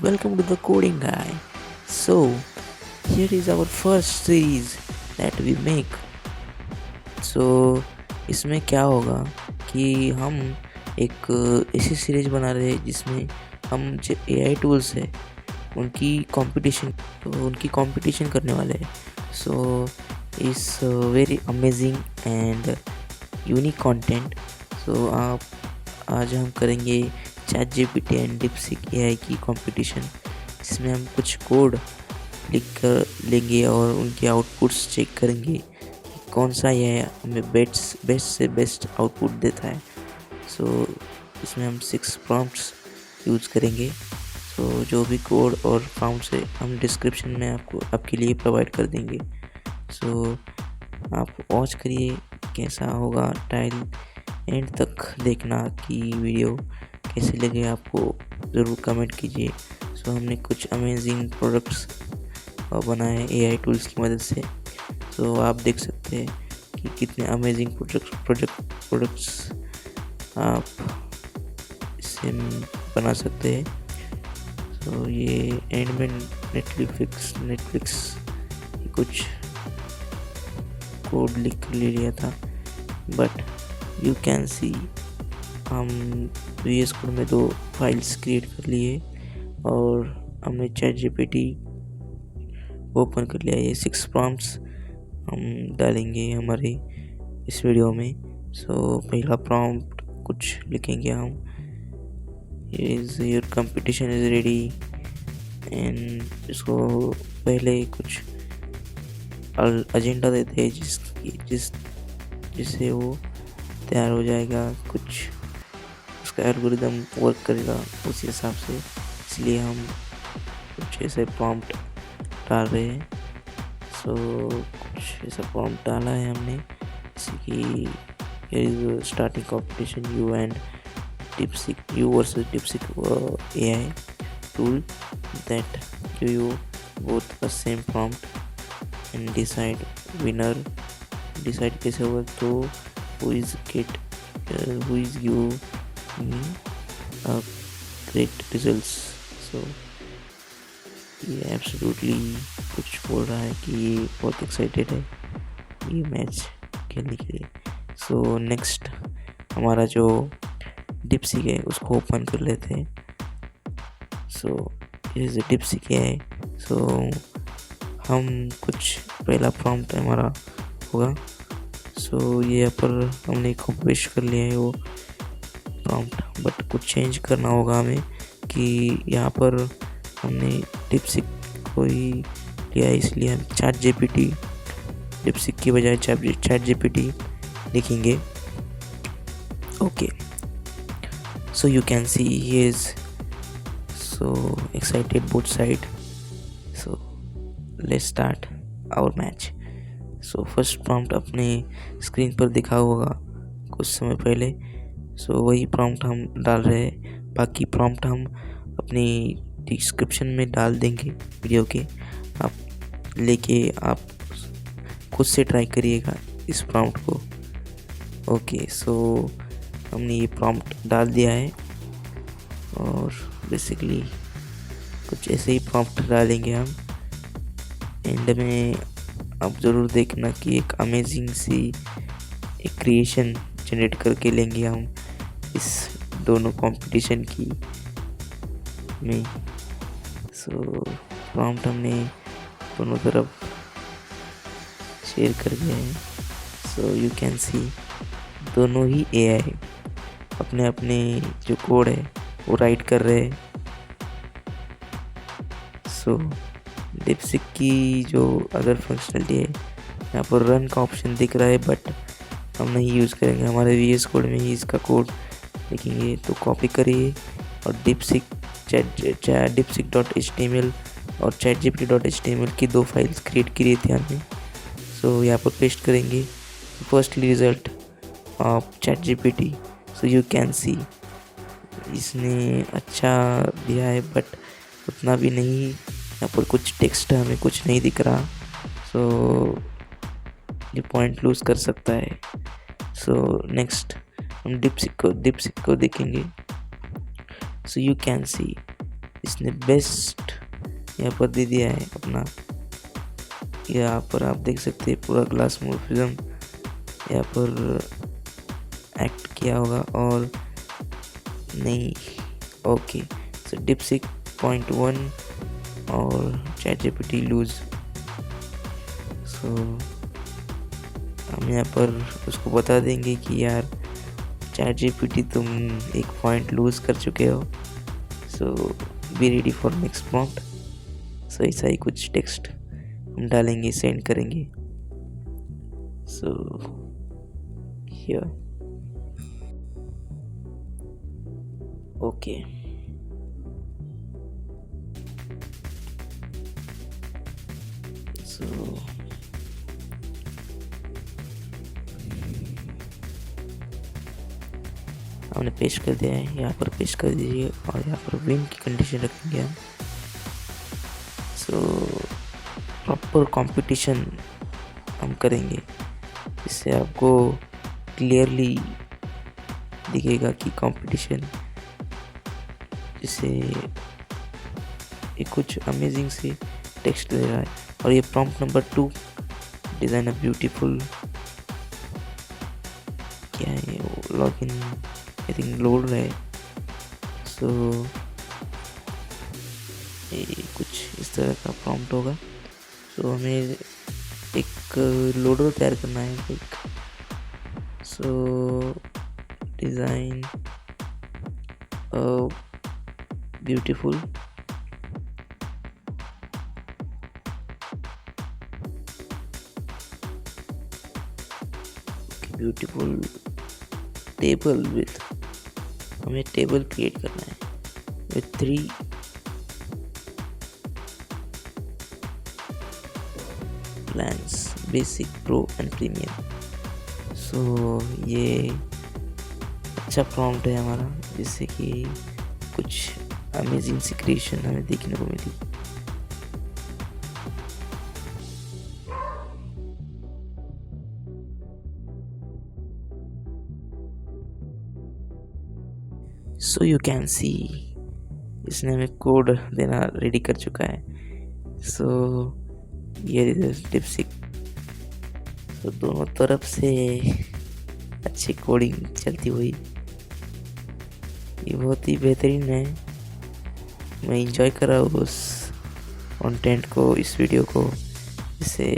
welcome to the Coding Guy. So, here is our first series that we make. So, इसमें क्या होगा कि हम एक ऐसी सीरीज बना रहे हैं जिसमें हम जो AI टूल्स है उनकी कंपटीशन करने वाले हैं. So is very amazing and unique content. So आप आज हम करेंगे ChatGPT and DeepSeek AI की कंपटीशन, जिसमें हम कुछ कोड लिख कर लेंगे और उनके आउटपुट्स चेक करेंगे कि कौन सा एआई हमें बेस्ट से बेस्ट आउटपुट देता है. सो इसमें हम 6 प्रॉम्प्ट्स यूज़ करेंगे. सो जो भी कोड और प्रॉम्प्ट्स है हम डिस्क्रिप्शन में आपके लिए प्रोवाइड कर देंगे. सो आप वॉच करिए कैसा होगा. टाइल एंड तक देखना कि वीडियो कैसे लगे आपको, ज़रूर कमेंट कीजिए. सो हमने कुछ अमेजिंग प्रोडक्ट्स बनाए एआई टूल्स की मदद से. सो आप देख सकते हैं कि कितने अमेजिंग प्रोडक्ट्स आप इससे बना सकते हैं. सो ये एंड में नेटफ्लिक्स कुछ कोड लिख कर ले लिया था, बट यू कैन सी हम VS कोड में 2 फाइल्स क्रिएट कर लिए और हमने चैट जीपीटी ओपन कर लिया. ये 6 प्रॉम्प्ट्स हम डालेंगे हमारे इस वीडियो में. सो पहला प्रॉम्प्ट कुछ लिखेंगे हम, is your competition is ready. And इसको पहले कुछ एजेंडा देते हैं जिससे वो तैयार हो जाएगा, कुछ उसका एल्गोरिदम वर्क करेगा उसी हिसाब से. इसलिए हम कुछ ऐसे प्रॉम्प्ट डाल रहे हैं. सो कुछ ऐसा प्रॉम्प्ट डाला है हमने, जैसे कि starting competition you versus DeepSeek AI tool that give you both the same prompt and decide winner. Decide कैसे होगा तो who is give me great results. So ये एब्सोल्युटली कुछ बोल रहा है कि ये बहुत एक्साइटेड है ये मैच खेलने के लिए. सो नेक्स्ट हमारा जो डिपसीक है उसको ओपन कर लेते हैं. सो इज डिपसीक है. सो हम कुछ पहला प्रॉम्प्ट हमारा होगा. सो ये यहाँ पर हमने कॉपी कर लिया है वो प्रॉम्प्ट, बट कुछ चेंज करना होगा हमें कि यहाँ पर हमने डिपसीक को ही लिया, इसलिए हम चैट जीपीटी डिपसीक की बजाय चैट जीपीटी लिखेंगे. Okay, so you can see he is so excited both side. So let's start our match. So first prompt अपने स्क्रीन पर दिखा होगा कुछ समय पहले. सो वही प्रॉम्प्ट हम डाल रहे हैं. बाकी प्रॉम्प्ट हम अपनी डिस्क्रिप्शन में डाल देंगे वीडियो के. आप लेके आप खुद से ट्राई करिएगा इस प्रॉम्प्ट को. ओके, सो हमने ये प्रॉम्प्ट डाल दिया है और बेसिकली कुछ ऐसे ही प्रॉम्प्ट डालेंगे हम. एंड में आप ज़रूर देखना कि एक अमेजिंग सी एक क्रिएशन जनरेट करके लेंगे हम इस दोनों कंपटीशन की में. सो प्रॉम्प्ट हमने दोनों तरफ शेयर कर दिया है. सो यू कैन सी दोनों ही AI अपने अपने जो कोड है वो राइट कर रहे हैं. सो डिपसीक की जो अदर फंक्शनलिटी है यहाँ पर रन का ऑप्शन दिख रहा है, बट हम नहीं यूज़ करेंगे. हमारे VS कोड में ही इसका कोड लिखेंगे. तो कॉपी करिए और डिपसीक.html और chatgpt.html की 2 फाइल्स क्रिएट की थी हमने. सो यहाँ पर पेस्ट करेंगे. Firstly result of chat GPT. So you can सी इसने अच्छा दिया है, बट उतना भी नहीं. यहाँ पर कुछ टेक्स्ट हमें कुछ नहीं दिख रहा. सो ये पॉइंट लूज़ कर सकता है. सो नेक्स्ट हम डिपसीक को देखेंगे. सो यू कैन सी इसने बेस्ट यहाँ पर दे दिया है अपना। यहाँ पर आप देख सकते हैं पूरा ग्लास मोर्फिज्म यहाँ पर एक्ट किया होगा और नहीं। ओके, सो DeepSeek 0.1 और ChatGPT लूज। सो हम यहाँ पर उसको बता देंगे कि यार ChatGPT तुम एक पॉइंट लूज कर चुके हो, so be ready for next prompt. So ऐसा ही कुछ टेक्स्ट हम डालेंगे, सेंड करेंगे। सो हियर ओके, सो हमने पेस्ट कर दिया है, यहाँ पर पेस्ट कर दीजिए और यहाँ पर विन की कंडीशन रखेंगे हम। सो प्रॉपर कंपटीशन हम करेंगे, इससे आपको क्लियरली दिखेगा कि कंपटीशन, जिससे ये कुछ अमेजिंग से टेक्स्ट दे रहा है। और ये prompt number 2, design a beautiful, क्या है वो, log in I think load रहा है। सो ये कुछ इस तरह का प्रॉम्प्ट होगा। सो हमें एक लोडर तैयार करना है एक। So design beautiful, beautiful table with, हमें टेबल क्रिएट करना है with 3 plans, basic, pro and premium. So ये अच्छा प्रॉम्प्ट है हमारा, जिससे कि कुछ अमेजिंग सी क्रिएशन हमें देखने को मिली। सो यू कैन सी इसने हमें कोड देना रेडी कर चुका है। सो ये DeepSeek, तो दोनों तरफ से अच्छी कोडिंग चलती हुई, ये बहुत ही बेहतरीन है। मैं इंजॉय कर रहा हूँ उस कंटेंट को, इस वीडियो को, जिससे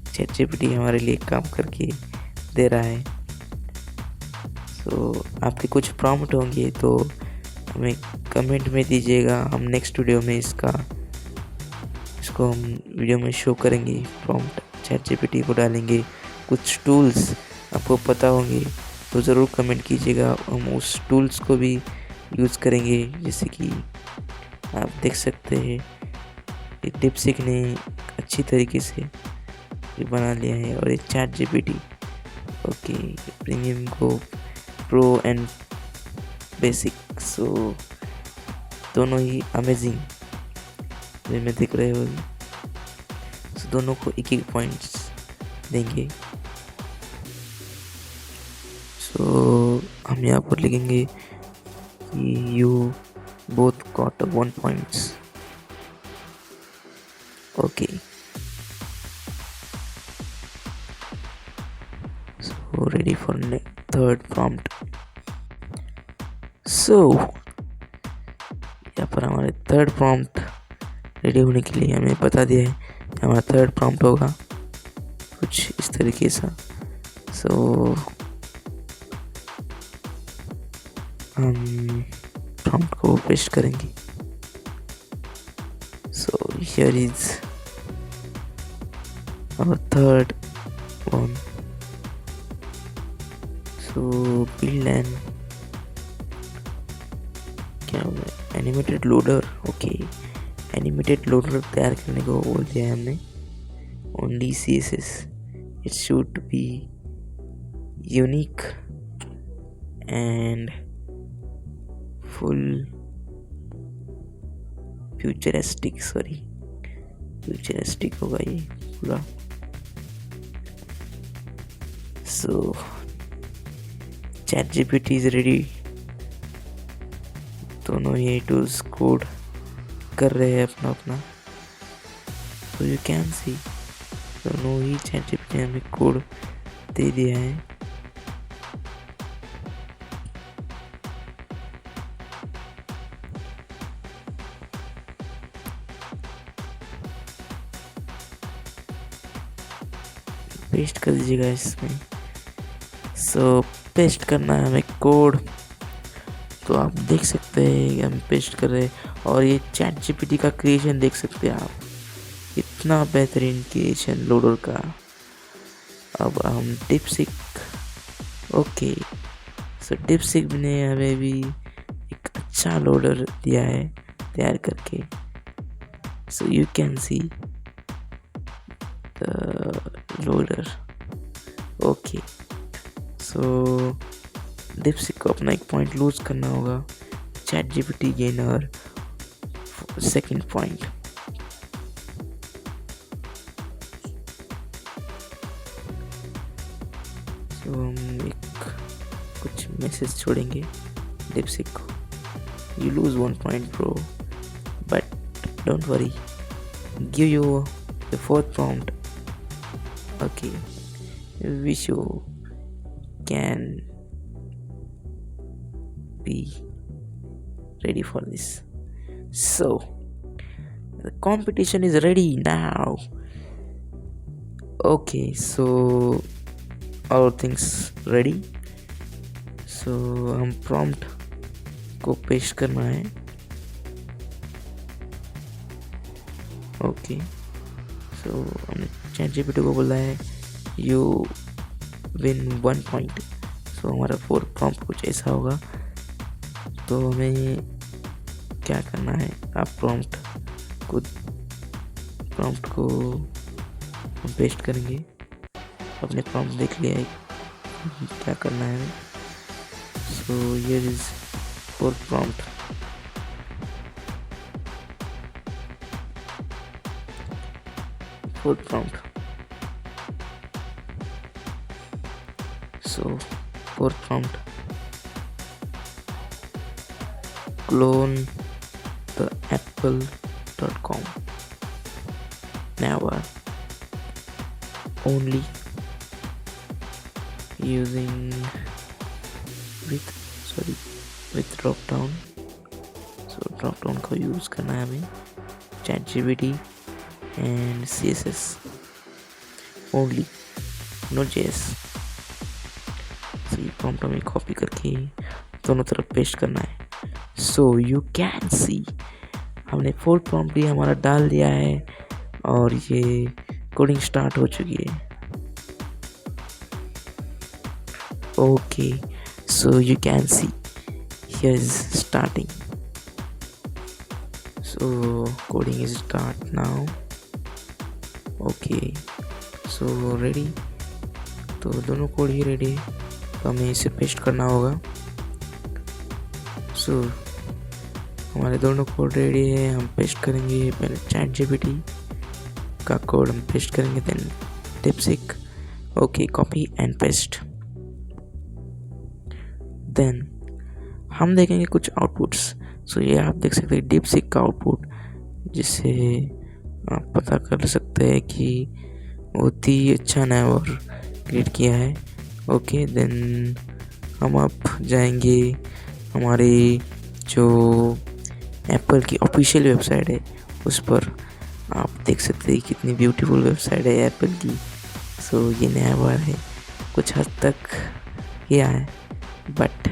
ChatGPT हमारे लिए काम करके दे रहा है। तो आपके कुछ प्रॉम्प्ट होंगे तो हमें कमेंट में दीजिएगा, हम नेक्स्ट वीडियो में इसको हम वीडियो में शो करेंगे। प्रॉम्प्ट ChatGPT को डालेंगे, कुछ टूल्स आपको पता होंगे तो ज़रूर कमेंट कीजिएगा, हम उस टूल्स को भी यूज़ करेंगे। जैसे कि आप देख सकते हैं ये DeepSeek ने अच्छी तरीके से ये बना लिया है। और ये ChatGPT ओके, प्रीमियम को प्रो एंड बेसिक, सो दोनों ही अमेजिंग वे में दिख रहे हो। सो दोनों को एक पॉइंट्स देंगे। सो हम यहाँ पर लिखेंगे कि you both got 1 points. Okay, so ready for third prompt. So यहाँ पर हमारे थर्ड प्रॉम्प्ट रेडी होने के लिए हमें बता दिया है हमारा थर्ड प्रॉम्प्ट होगा कुछ इस तरीके से। सो हम प्रॉम्प्ट को पेस्ट करेंगे। So here is our third one. So build an, क्या होगा, animated loader. Okay, animated loader तैयार करने को बोल दिया है हमने। Only CSS, it should be unique and full futuristic, futuristic होगा ये पूरा। सो ChatGPT is ready दोनों ये टूल्स कोड कर रहे हैं अपना अपना। तो यू कैन सी दोनों ही ChatGPT ने हमें कोड दे दिया है। पेस्ट कर दीजिएगा इसमें। सो पेस्ट करना है हमें कोड। तो आप देख सकते हैं हम पेस्ट कर रहे हैं और ये ChatGPT का क्रिएशन देख सकते हैं आप, इतना बेहतरीन क्रिएशन लोडर का। अब हम डिपसिक, ओके सो डिपसिक ने हमें भी एक अच्छा लोडर दिया है तैयार करके। सो you can see the loader. Okay so डिपसिक को अपना एक पॉइंट लूज करना होगा, ChatGPT गेन और सेकंड पॉइंट। तो हम एक कुछ मैसेज छोड़ेंगे डिपसिक को, you lose 1 point bro but don't worry, give you the 4th prompt. Okay, wish you can be ready for this. So the competition is ready now. Okay, so all things ready. So हम prompt को paste करना है। Okay so हमने ChatGPT को बोला है you win 1 point. सो हमारा 4th prompt कुछ ऐसा होगा। तो हमें क्या करना है, आप प्रॉम्प्ट को हम पेस्ट करेंगे। अपने प्रॉम्प्ट देख लिया है क्या करना है। सो here is 4th prompt. So 4th prompt, clone the apple.com never, only using with drop down. So drop down को यूज करना है हमें, ChatGPT and CSS only, no JS. ये प्रॉम्प्ट हमें कॉपी करके दोनों तरफ पेस्ट करना है। सो यू कैन सी हमने 4th prompt भी हमारा डाल दिया है और ये कोडिंग स्टार्ट हो चुकी है। Okay so you can see here is starting. So coding is start now. Okay so ready, तो दोनों कोड ही रेडी है। तो हमें इसे पेस्ट करना होगा। सो हमारे दोनों कोड रेडी है, हम पेस्ट करेंगे। पहले ChatGPT का कोड हम पेस्ट करेंगे, then DeepSeek. Okay copy and paste. Then हम देखेंगे कुछ आउटपुट्स। सो ये आप देख सकते हैं डिपसिक का आउटपुट, जिससे आप पता कर सकते हैं कि बहुत ही अच्छा नेवर क्रिएट किया है। ओके देन हम अब जाएंगे हमारी जो एप्पल की ऑफिशियल वेबसाइट है उस पर। आप देख सकते हैं कितनी ब्यूटीफुल वेबसाइट है एप्पल की। सो ये नया बार है, कुछ हद तक किया है बट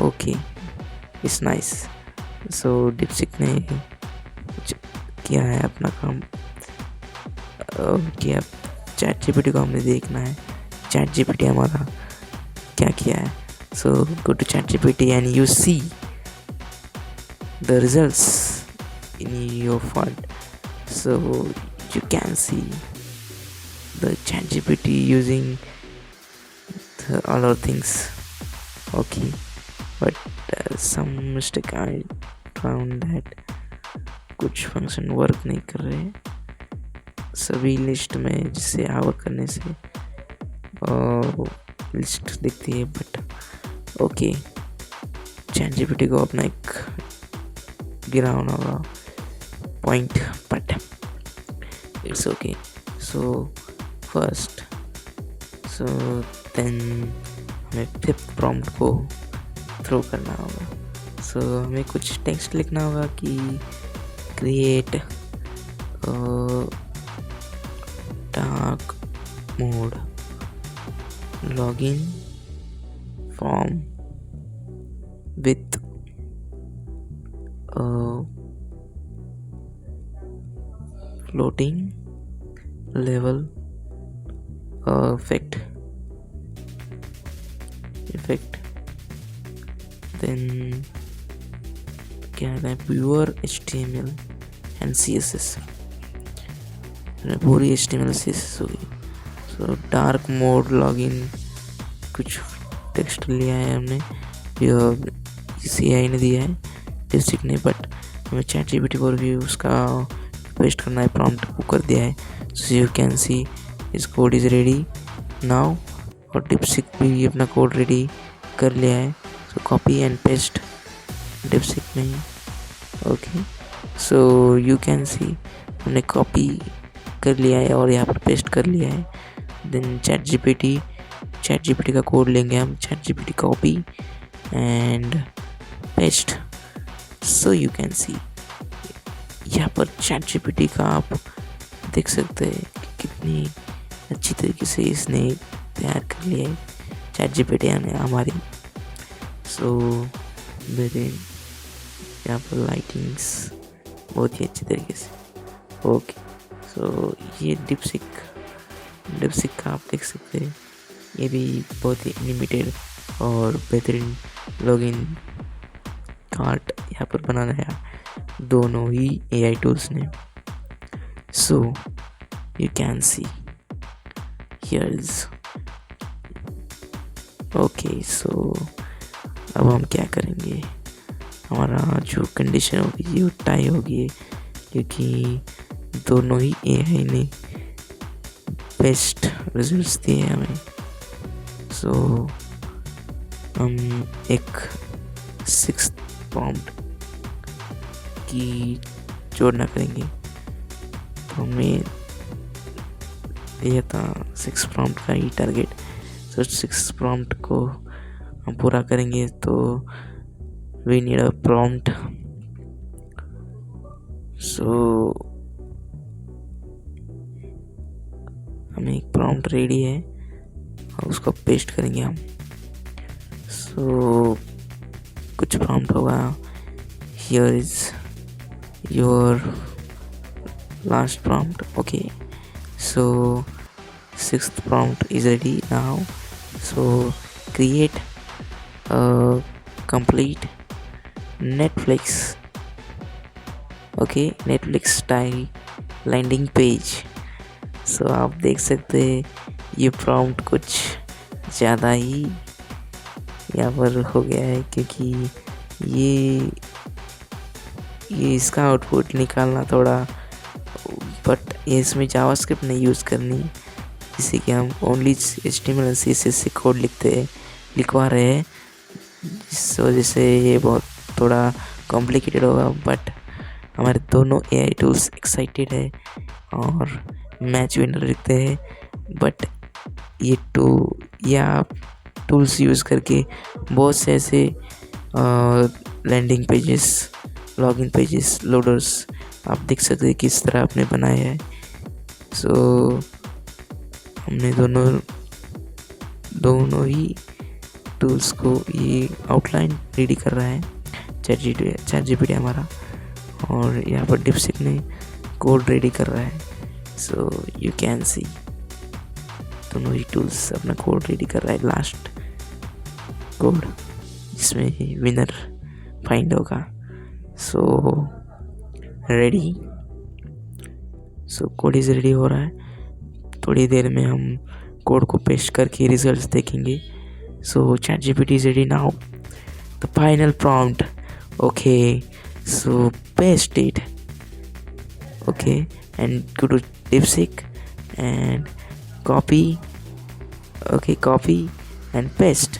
ओके इट्स नाइस। सो डिपसिक ने कुछ किया है अपना काम। ओके अब ChatGPT को हमने देखना है, ChatGPT हमारा क्या किया है। So go to ChatGPT and you see the results in your font. So you can see the ChatGPT using the all our things. Okay, but some mistake I found that कुछ function work नहीं कर रहे हैं सभी list में, जिससे our करने से लिस्ट दिखती है। बट ओके चैट जीपीटी को अपना एक गिरा होगा point, but it's okay. So first, so then हमें फिफ्थ प्रॉम्प्ट को थ्रो करना होगा. सो हमें कुछ टेक्स्ट लिखना होगा कि create dark mode login form with floating level effect. Then क्या है, प्योर HTML एंड CSS. पूरी HTML CSS होगी. सो डार्क मोड लॉगिन कुछ टेक्स्ट लिया है हमने, CI ने दिया है, डिस्ट्रिक्ट ने, बट हमें चैट जीपीटी पर भी उसका पेस्ट करना है, प्रॉम्प्ट को कर दिया है. सो यू कैन सी इस कोड इज़ रेडी नाउ. और डिपसिक भी अपना कोड रेडी कर लिया है. So copy and paste DeepSeek में ही. Okay, so you can see हमने कॉपी कर लिया है और यहाँ पर पेस्ट कर लिया है. देन चैट जीपीटी का कोड लेंगे हम, chat GPT copy and paste. So you can सी यहाँ पर चैट जीपीटी का आप देख सकते हैं कि कितनी अच्छी तरीके से इसने तैयार कर लिया है चैट जीपीटी ने हमारी. सो मेरे यहाँ पर लाइटिंग्स बहुत ही अच्छी तरीके से. ओके, सो ये डिपसिक का आप देख सकते हैं, ये भी बहुत ही लिमिटेड और बेहतरीन लॉगिन कार्ट यहाँ पर बनाना है दोनों ही AI टूल्स ने. So you can see here is okay. So अब हम क्या करेंगे, हमारा जो कंडीशन होगी वो टाई होगी, क्योंकि दोनों ही AI ने बेस्ट रिजल्ट्स दिए हैं हमें. सो हम एक 6th प्रॉम्प्ट की जोड़ना करेंगे. तो हमें यह था 6 प्रॉम्प्ट का ही टारगेट. सो 6 प्रॉम्प्ट को हम पूरा करेंगे तो वी नीड अ प्रॉम्प्ट. सो हमें एक प्रॉम्प्ट रेडी है और उसको पेस्ट करेंगे हम. सो कुछ प्रॉम्प्ट होगा, here is your last prompt. Okay, so 6th prompt is ready now. So create a complete Netflix style landing page. So आप देख सकते हैं ये प्रॉम्प्ट कुछ ज़्यादा ही यहाँ पर हो गया है, क्योंकि ये इसका आउटपुट निकालना थोड़ा, बट इसमें जावास्क्रिप्ट नहीं यूज़ करनी, जिससे कि हम ओनली HTML CSS से कोड लिखवा रहे हैं, जिस वजह से ये बहुत थोड़ा कॉम्प्लिकेटेड होगा. बट हमारे दोनों AI टूल्स एक्साइटेड है और मैच विनर लिखते हैं. बट ये आप टूल्स यूज़ करके बहुत से ऐसे landing pages, login pages, loaders आप देख सकते हैं किस तरह आपने बनाया है. सो हमने दोनों ही टूल्स को ये आउटलाइन रेडी कर रहा है चैट जीपीटी हमारा, और यहाँ पर डिपसिक ने कोड रेडी कर रहा है. सो यू कैन सी दोनों ही टूल्स अपना कोड रेडी कर रहा है, लास्ट कोड जिसमें विनर फाइंड होगा. So ready. So code is ready हो रहा है. थोड़ी देर में हम कोड को पेस्ट करके रिजल्ट्स देखेंगे. So ChatGPT is ready now. The final prompt. Okay, so paste it. Okay, and go to DeepSeek and copy. Okay, copy and paste.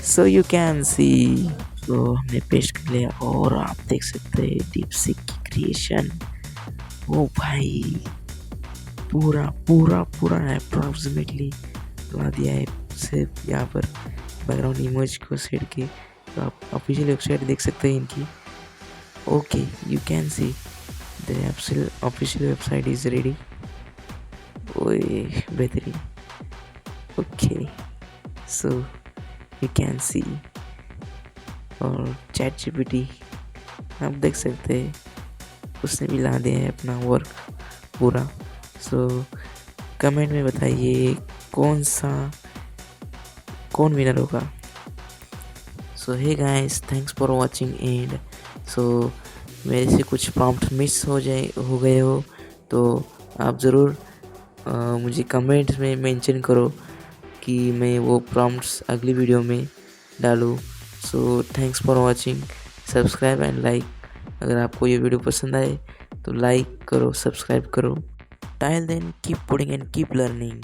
So you can see तो हमने paste कर लिया और आप देख सकते हैं डीपसीक की क्रिएशन। ओ भाई पूरा पूरा पूरा अप्रॉक्सीमेटली ला दिया है सिर्फ यहाँ पर बैकग्राउंड इमेज को सेट के। तो आप ऑफिशियल वेबसाइट देख सकते हैं इनकी। Okay you can see the official website is ready. ओए बेहतरीन। ओके सो यू कैन सी और चैट जीपीटी आप देख सकते हैं उसने भी ला दिया है अपना वर्क पूरा। सो कमेंट में बताइए कौन विनर होगा। So hey guys thanks for watching and so मेरे से कुछ प्रॉम्प्ट मिस हो गए हो तो आप ज़रूर मुझे कमेंट्स में मेंशन करो कि मैं वो प्रॉम्प्ट्स अगली वीडियो में डालूँ। So thanks for watching, subscribe and like. अगर आपको ये वीडियो पसंद आए तो लाइक करो, सब्सक्राइब करो। Till then, keep putting and keep learning.